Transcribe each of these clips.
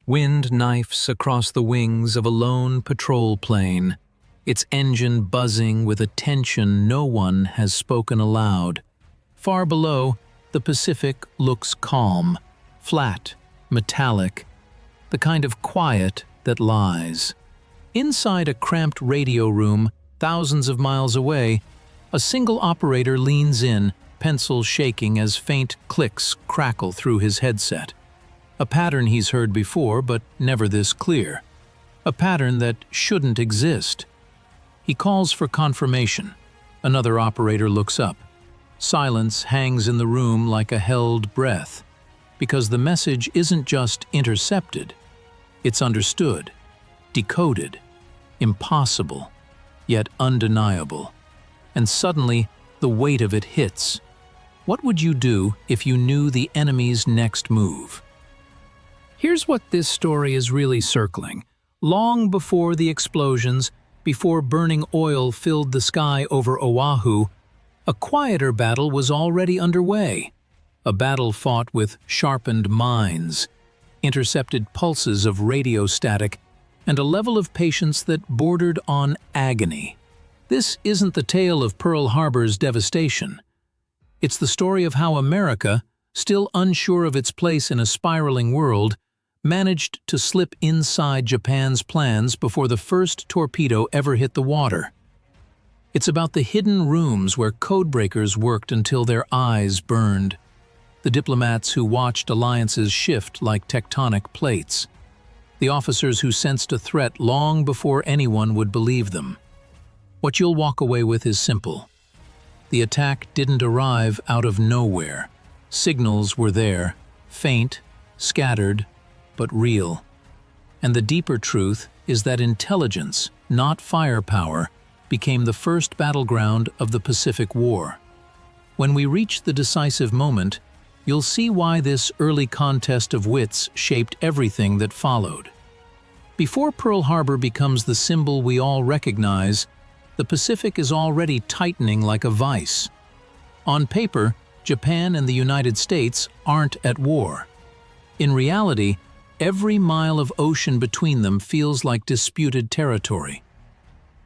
Wind knifes across the wings of a lone patrol plane, its engine buzzing with a tension no one has spoken aloud. Far below, the Pacific looks calm, flat, metallic, the kind of quiet that lies. Inside a cramped radio room, thousands of miles away, a single operator leans in, pencil shaking as faint clicks crackle through his headset. A pattern he's heard before, but never this clear. A pattern that shouldn't exist. He calls for confirmation. Another operator looks up. Silence hangs in the room like a held breath, because the message isn't just intercepted. It's understood, decoded, impossible, yet undeniable. And suddenly, the weight of it hits. What would you do if you knew the enemy's next move? Here's what this story is really circling. Long before the explosions, before burning oil filled the sky over Oahu, a quieter battle was already underway. A battle fought with sharpened minds, intercepted pulses of radio static, and a level of patience that bordered on agony. This isn't the tale of Pearl Harbor's devastation. It's the story of how America, still unsure of its place in a spiraling world, managed to slip inside Japan's plans before the first torpedo ever hit the water. It's about the hidden rooms where codebreakers worked until their eyes burned, the diplomats who watched alliances shift like tectonic plates, the officers who sensed a threat long before anyone would believe them. What you'll walk away with is simple. The attack didn't arrive out of nowhere. Signals were there, faint, scattered, but real. And the deeper truth is that intelligence, not firepower, became the first battleground of the Pacific War. When we reach the decisive moment, you'll see why this early contest of wits shaped everything that followed. Before Pearl Harbor becomes the symbol we all recognize, the Pacific is already tightening like a vice. On paper, Japan and the United States aren't at war. In reality, every mile of ocean between them feels like disputed territory.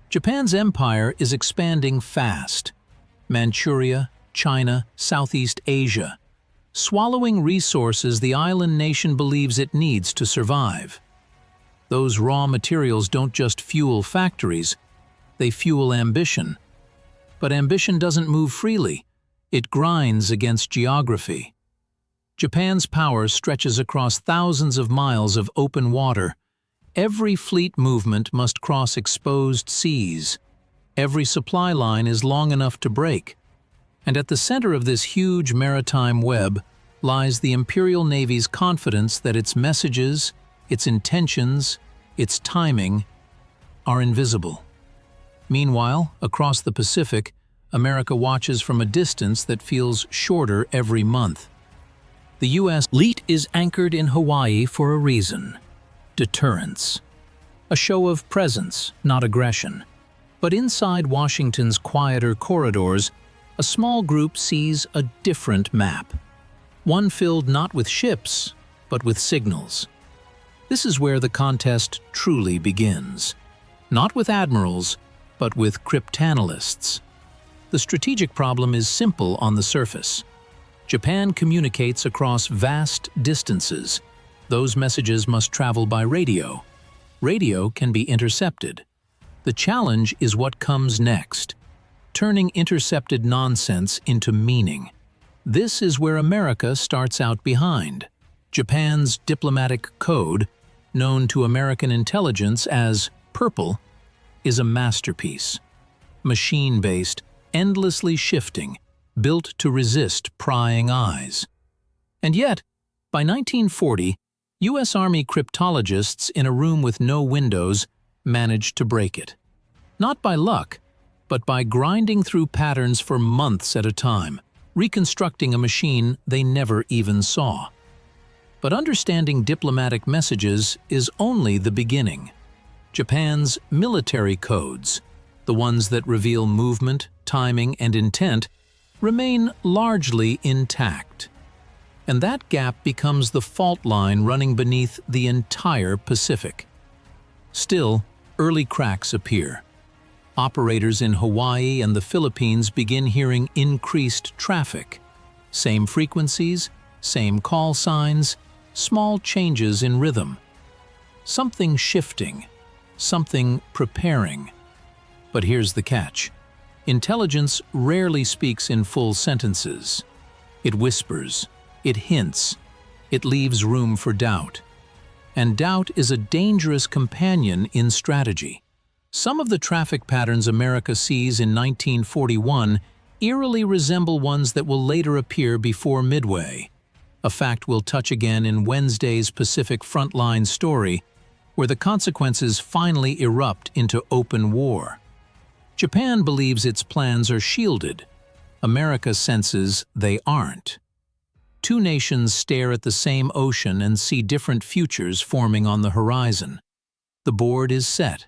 Japan's empire is expanding fast. Manchuria, China, Southeast Asia, swallowing resources the island nation believes it needs to survive. Those raw materials don't just fuel factories, they fuel ambition. But ambition doesn't move freely. It grinds against geography. Japan's power stretches across thousands of miles of open water. Every fleet movement must cross exposed seas. Every supply line is long enough to break. And at the center of this huge maritime web lies the Imperial Navy's confidence that its messages, its intentions, its timing are invisible. Meanwhile, across the Pacific, America watches from a distance that feels shorter every month. The U.S. fleet is anchored in Hawaii for a reason: deterrence. A show of presence, not aggression. But inside Washington's quieter corridors, a small group sees a different map. One filled not with ships, but with signals. This is where the contest truly begins. Not with admirals, but with cryptanalysts. The strategic problem is simple on the surface. Japan communicates across vast distances. Those messages must travel by radio. Radio can be intercepted. The challenge is what comes next, turning intercepted nonsense into meaning. This is where America starts out behind. Japan's diplomatic code, known to American intelligence as Purple, is a masterpiece. Machine-based, endlessly shifting, built to resist prying eyes. And yet, by 1940, U.S. Army cryptologists in a room with no windows managed to break it. Not by luck, but by grinding through patterns for months at a time, reconstructing a machine they never even saw. But understanding diplomatic messages is only the beginning. Japan's military codes, the ones that reveal movement, timing, and intent, remain largely intact. and that gap becomes the fault line running beneath the entire Pacific. Still, early cracks appear. Operators in Hawaii and the Philippines begin hearing increased traffic. Same frequencies, same call signs, small changes in rhythm. Something shifting, something preparing. But here's the catch. Intelligence rarely speaks in full sentences. It whispers, it hints, it leaves room for doubt. And doubt is a dangerous companion in strategy. Some of the traffic patterns America sees in 1941 eerily resemble ones that will later appear before Midway, a fact we'll touch again in Wednesday's Pacific Frontline story, where the consequences finally erupt into open war. Japan believes its plans are shielded. America senses they aren't. Two nations stare at the same ocean and see different futures forming on the horizon. The board is set.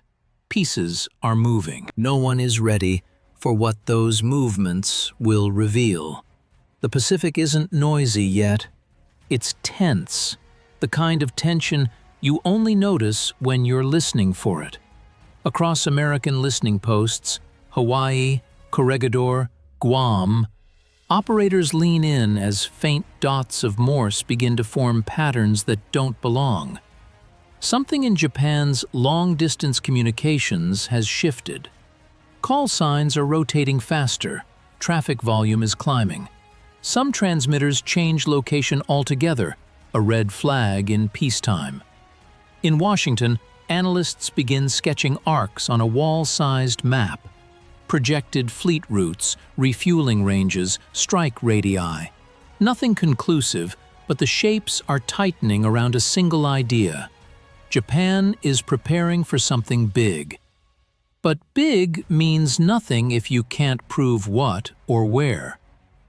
Pieces are moving. No one is ready for what those movements will reveal. The Pacific isn't noisy yet. It's tense, the kind of tension you only notice when you're listening for it. Across American listening posts, Hawaii, Corregidor, Guam, operators lean in as faint dots of Morse begin to form patterns that don't belong. Something in Japan's long-distance communications has shifted. Call signs are rotating faster, traffic volume is climbing. Some transmitters change location altogether, a red flag in peacetime. In Washington, analysts begin sketching arcs on a wall-sized map. Projected fleet routes, refueling ranges, strike radii. Nothing conclusive, but the shapes are tightening around a single idea. Japan is preparing for something big. But big means nothing if you can't prove what or where.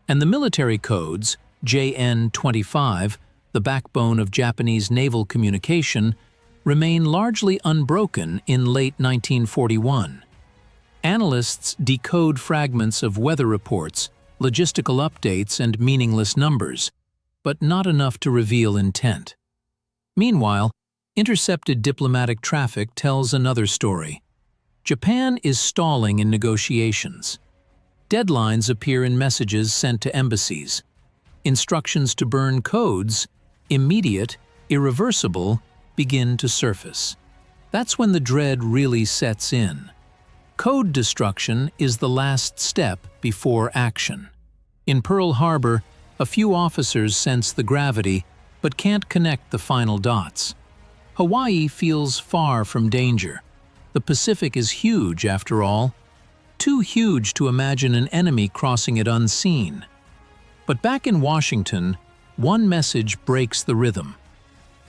And the military codes, JN-25, the backbone of Japanese naval communication, remain largely unbroken in late 1941. Analysts decode fragments of weather reports, logistical updates, and meaningless numbers, but not enough to reveal intent. Meanwhile, intercepted diplomatic traffic tells another story. Japan is stalling in negotiations. Deadlines appear in messages sent to embassies. Instructions to burn codes, immediate, irreversible, begin to surface. That's when the dread really sets in. Code destruction is the last step before action. In Pearl Harbor, a few officers sense the gravity, but can't connect the final dots. Hawaii feels far from danger. The Pacific is huge, after all. Too huge to imagine an enemy crossing it unseen. But back in Washington, one message breaks the rhythm.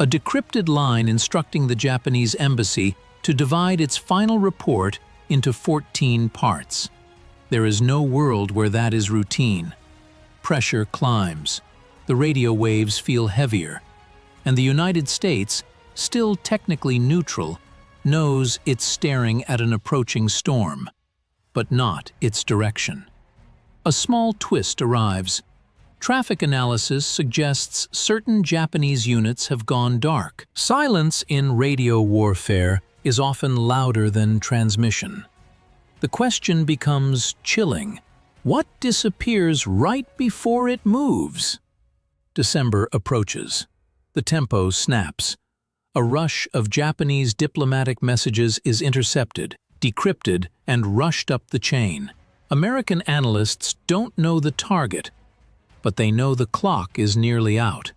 A decrypted line instructing the Japanese embassy to divide its final report into 14 parts. There is no world where that is routine. Pressure climbs. The radio waves feel heavier. And the United States, still technically neutral, knows it's staring at an approaching storm, but not its direction. A small twist arrives. Traffic analysis suggests certain Japanese units have gone dark. Silence in radio warfare is often louder than transmission. The question becomes chilling. What disappears right before it moves? December approaches. The tempo snaps. A rush of Japanese diplomatic messages is intercepted, decrypted, and rushed up the chain. American analysts don't know the target, but they know the clock is nearly out.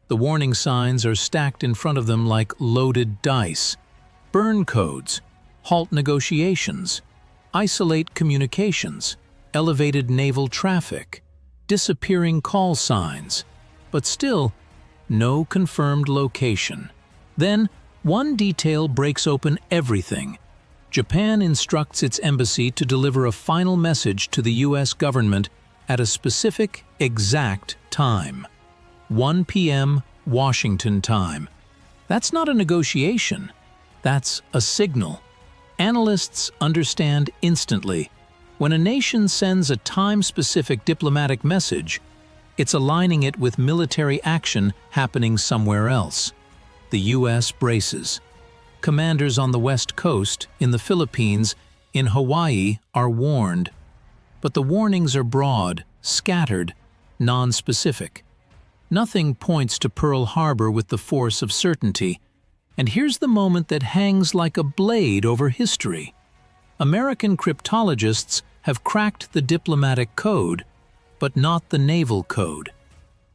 The warning signs are stacked in front of them like loaded dice. Burn codes, halt negotiations, isolate communications, elevated naval traffic, disappearing call signs, but still no confirmed location. Then, one detail breaks open everything. Japan instructs its embassy to deliver a final message to the U.S. government at a specific, exact time. 1 p.m. Washington time. That's not a negotiation. That's a signal. Analysts understand instantly. When a nation sends a time-specific diplomatic message, It's aligning it with military action happening somewhere else. The U.S. braces. Commanders on the West Coast, in the Philippines, in Hawaii are warned. But the warnings are broad, scattered, non-specific. Nothing points to Pearl Harbor with the force of certainty. And here's the moment that hangs like a blade over history. American cryptologists have cracked the diplomatic code, but not the naval code.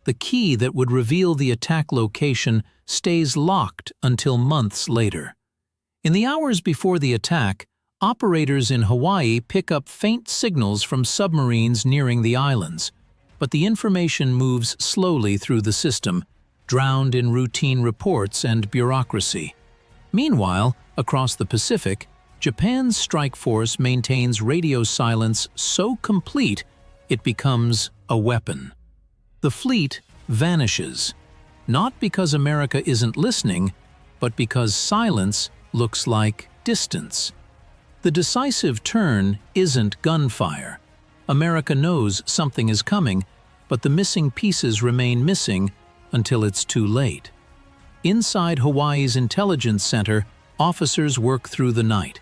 The key that would reveal the attack location stays locked until months later. In the hours before the attack, operators in Hawaii pick up faint signals from submarines nearing the islands, but the information moves slowly through the system, drowned in routine reports and bureaucracy. Meanwhile, across the Pacific, Japan's strike force maintains radio silence so complete it becomes a weapon. The fleet vanishes, not because America isn't listening, but because silence looks like distance. The decisive turn isn't gunfire. America knows something is coming, but the missing pieces remain missing until it's too late. Inside Hawaii's intelligence center, officers work through the night.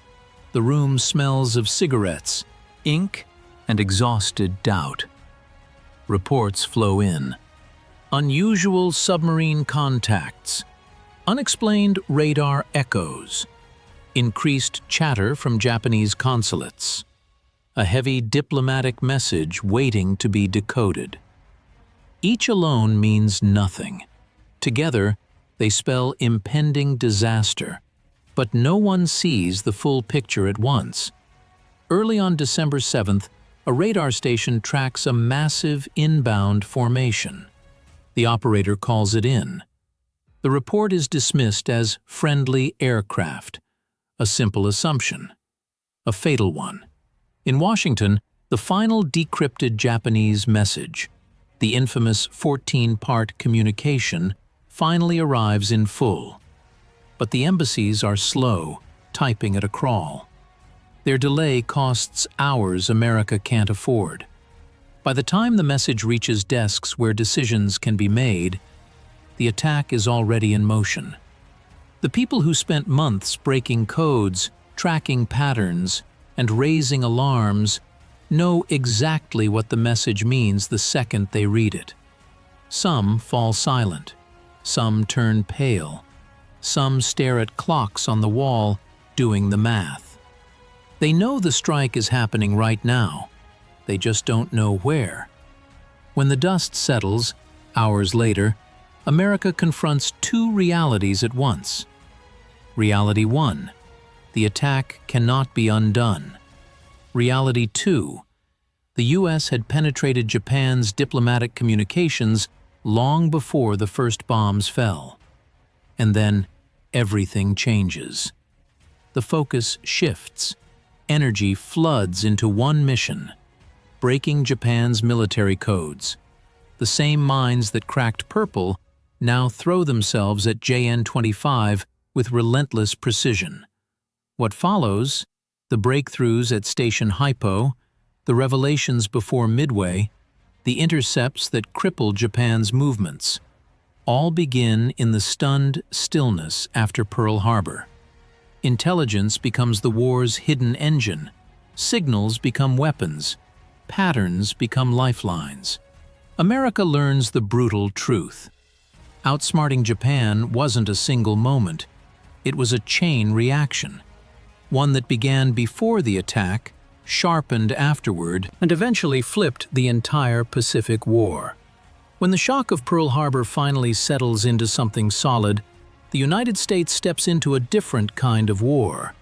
The room smells of cigarettes, ink, and exhausted doubt. Reports flow in. Unusual submarine contacts, unexplained radar echoes, increased chatter from Japanese consulates, a heavy diplomatic message waiting to be decoded. Each alone means nothing. Together, they spell impending disaster, but no one sees the full picture at once. Early on December 7th, a radar station tracks a massive inbound formation. The operator calls it in. The report is dismissed as friendly aircraft, a simple assumption, a fatal one. In Washington, the final decrypted Japanese message, the infamous 14-part communication, finally arrives in full. But the embassies are slow, typing at a crawl. Their delay costs hours America can't afford. By the time the message reaches desks where decisions can be made, the attack is already in motion. The people who spent months breaking codes, tracking patterns, and raising alarms know exactly what the message means the second they read it. Some fall silent. Some turn pale. Some stare at clocks on the wall, doing the math. They know the strike is happening right now. They just don't know where. When the dust settles, hours later, America confronts two realities at once. Reality 1, the attack cannot be undone. Reality 2, the U.S. had penetrated Japan's diplomatic communications long before the first bombs fell. And then everything changes. The focus shifts. Energy floods into one mission: breaking Japan's military codes. The same minds that cracked Purple now throw themselves at JN-25 with relentless precision. What follows, the breakthroughs at Station HYPO, the revelations before Midway, the intercepts that cripple Japan's movements, all begin in the stunned stillness after Pearl Harbor. Intelligence becomes the war's hidden engine. Signals become weapons. Patterns become lifelines. America learns the brutal truth. Outsmarting Japan wasn't a single moment. It was a chain reaction. One that began before the attack, sharpened afterward, and eventually flipped the entire Pacific War. When the shock of Pearl Harbor finally settles into something solid, the United States steps into a different kind of war.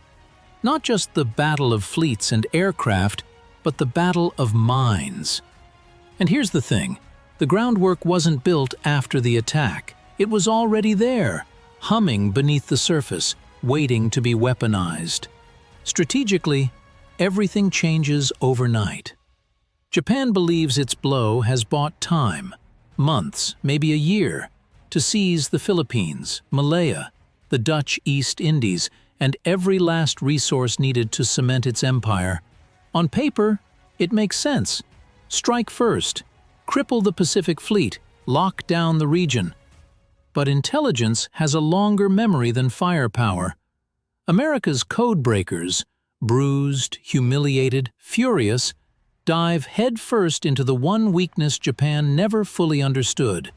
Not just the battle of fleets and aircraft, but the battle of minds. And here's the thing, the groundwork wasn't built after the attack. It was already there, humming beneath the surface, waiting to be weaponized. Strategically, everything changes overnight. Japan believes its blow has bought time, months, maybe a year, to seize the Philippines, Malaya, the Dutch East Indies, and every last resource needed to cement its empire. On paper, it makes sense. Strike first, cripple the Pacific Fleet, lock down the region. But intelligence has a longer memory than firepower. America's codebreakers, bruised, humiliated, furious, dive headfirst into the one weakness Japan never fully understood: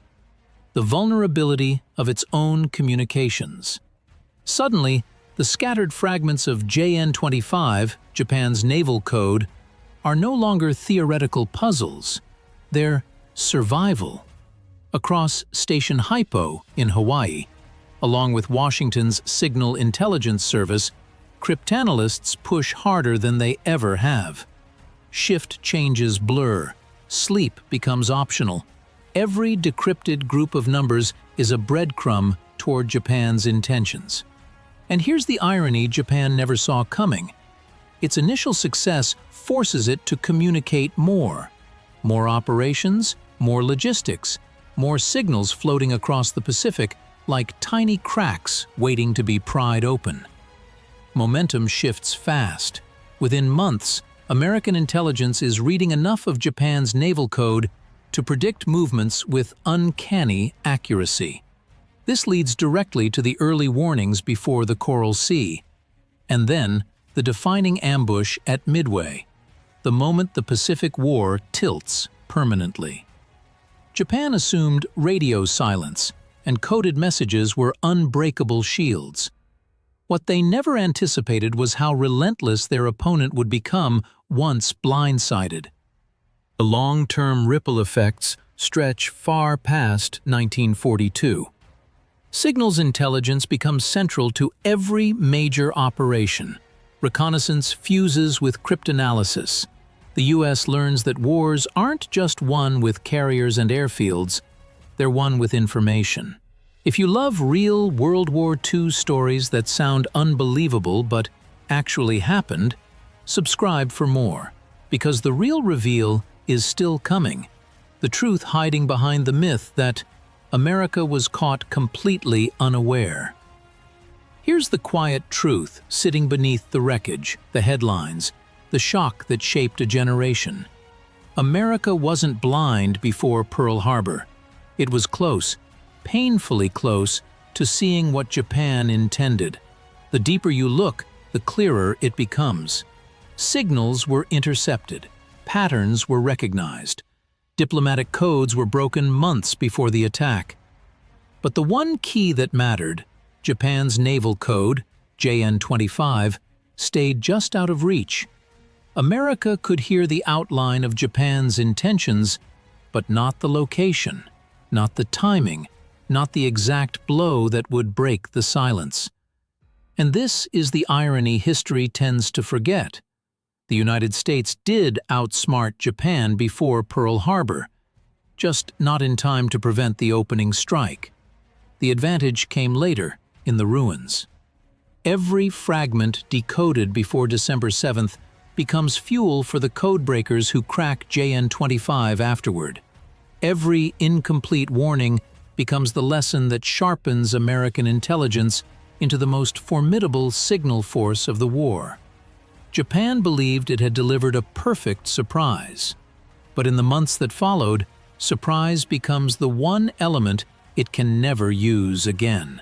the vulnerability of its own communications. Suddenly, the scattered fragments of JN-25, Japan's naval code, are no longer theoretical puzzles. They're survival. Across Station HYPO in Hawaii, along with Washington's Signal Intelligence Service, cryptanalysts push harder than they ever have. Shift changes blur. Sleep becomes optional. Every decrypted group of numbers is a breadcrumb toward Japan's intentions. And here's the irony Japan never saw coming. Its initial success forces it to communicate more. More operations, more logistics, more signals floating across the Pacific like tiny cracks waiting to be pried open. Momentum shifts fast. Within months, American intelligence is reading enough of Japan's naval code to predict movements with uncanny accuracy. This leads directly to the early warnings before the Coral Sea, and then the defining ambush at Midway, the moment the Pacific War tilts permanently. Japan assumed radio silence, and coded messages were unbreakable shields. What they never anticipated was how relentless their opponent would become once blindsided. The long-term ripple effects stretch far past 1942. Signals intelligence becomes central to every major operation. Reconnaissance fuses with cryptanalysis. The U.S. learns that wars aren't just won with carriers and airfields, they're won with information. If you love real World War II stories that sound unbelievable but actually happened, subscribe for more, because the real reveal is still coming. The truth hiding behind the myth that America was caught completely unaware. Here's the quiet truth sitting beneath the wreckage, the headlines, the shock that shaped a generation. America wasn't blind before Pearl Harbor. It was close, painfully close, to seeing what Japan intended. The deeper you look, the clearer it becomes. Signals were intercepted. Patterns were recognized. Diplomatic codes were broken months before the attack. But the one key that mattered, Japan's naval code, JN-25, stayed just out of reach. America could hear the outline of Japan's intentions, but not the location, not the timing, not the exact blow that would break the silence. And this is the irony history tends to forget. The United States did outsmart Japan before Pearl Harbor, just not in time to prevent the opening strike. The advantage came later, in the ruins. Every fragment decoded before December 7th becomes fuel for the codebreakers who crack JN-25 afterward. Every incomplete warning becomes the lesson that sharpens American intelligence into the most formidable signal force of the war. Japan believed it had delivered a perfect surprise. But in the months that followed, surprise becomes the one element it can never use again.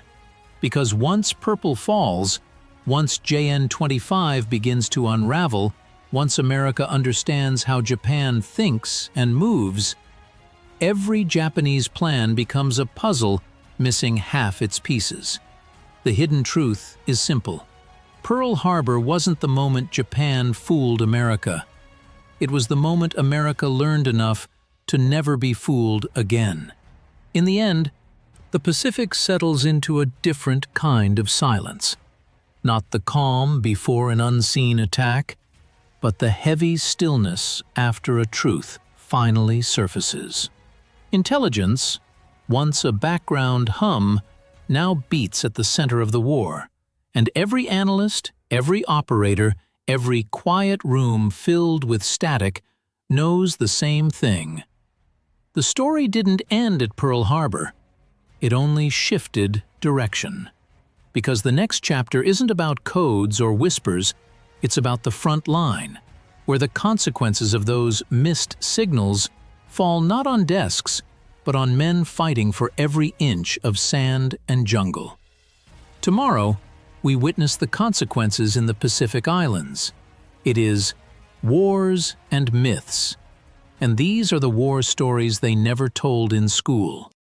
Because once purple falls, once JN-25 begins to unravel, once America understands how Japan thinks and moves, every Japanese plan becomes a puzzle missing half its pieces. The hidden truth is simple. Pearl Harbor wasn't the moment Japan fooled America. It was the moment America learned enough to never be fooled again. In the end, the Pacific settles into a different kind of silence. Not the calm before an unseen attack, but the heavy stillness after a truth finally surfaces. Intelligence, once a background hum, now beats at the center of the war. And every analyst, every operator, every quiet room filled with static knows the same thing. The story didn't end at Pearl Harbor. It only shifted direction. Because the next chapter isn't about codes or whispers, it's about the front line, where the consequences of those missed signals fall not on desks, but on men fighting for every inch of sand and jungle. Tomorrow, we witness the consequences in the Pacific Islands. It is wars and myths. And these are the war stories they never told in school.